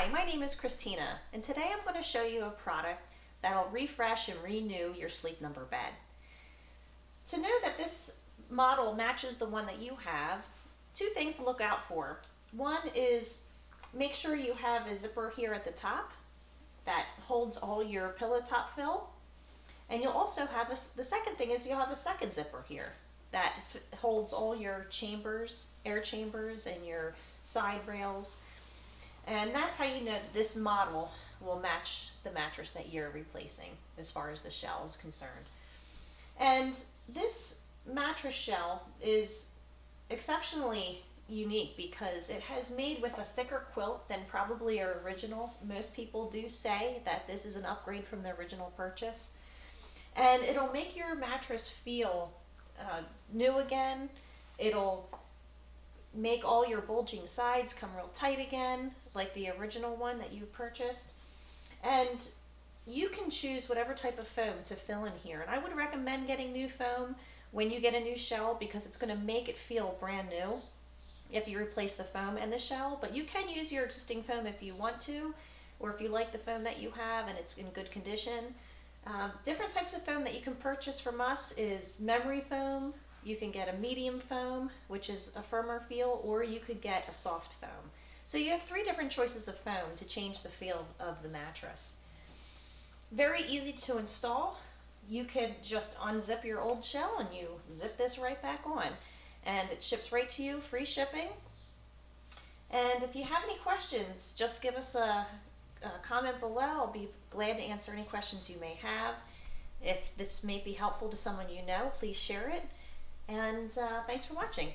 Hi, my name is Christina, and today I'm going to show you a product that'll refresh and renew your Sleep Number bed. To know that this model matches the one that you have, two things to look out for. One is make sure you have a zipper here at the top that holds all your pillow top fill. And you'll also have the second thing is you'll have a second zipper here that holds all your chambers, air chambers, and your side rails. And that's how you know that this model will match the mattress that you're replacing as far as the shell is concerned. And this mattress shell is exceptionally unique because it has made with a thicker quilt than probably our original. Most people do say that this is an upgrade from the original purchase. And it'll make your mattress feel new again. It'll make all your bulging sides come real tight again, like the original one that you purchased. And you can choose whatever type of foam to fill in here. And I would recommend getting new foam when you get a new shell because it's going to make it feel brand new if you replace the foam and the shell. But you can use your existing foam if you want to, or if you like the foam that you have and it's in good condition. Different types of foam that you can purchase from us is memory foam. You can get a medium foam, which is a firmer feel, or you could get a soft foam. So you have three different choices of foam to change the feel of the mattress. Very easy to install. You could just unzip your old shell and you zip this right back on. And it ships right to you, free shipping. And if you have any questions, just give us a comment below. I'll be glad to answer any questions you may have. If this may be helpful to someone you know, please share it. And thanks for watching.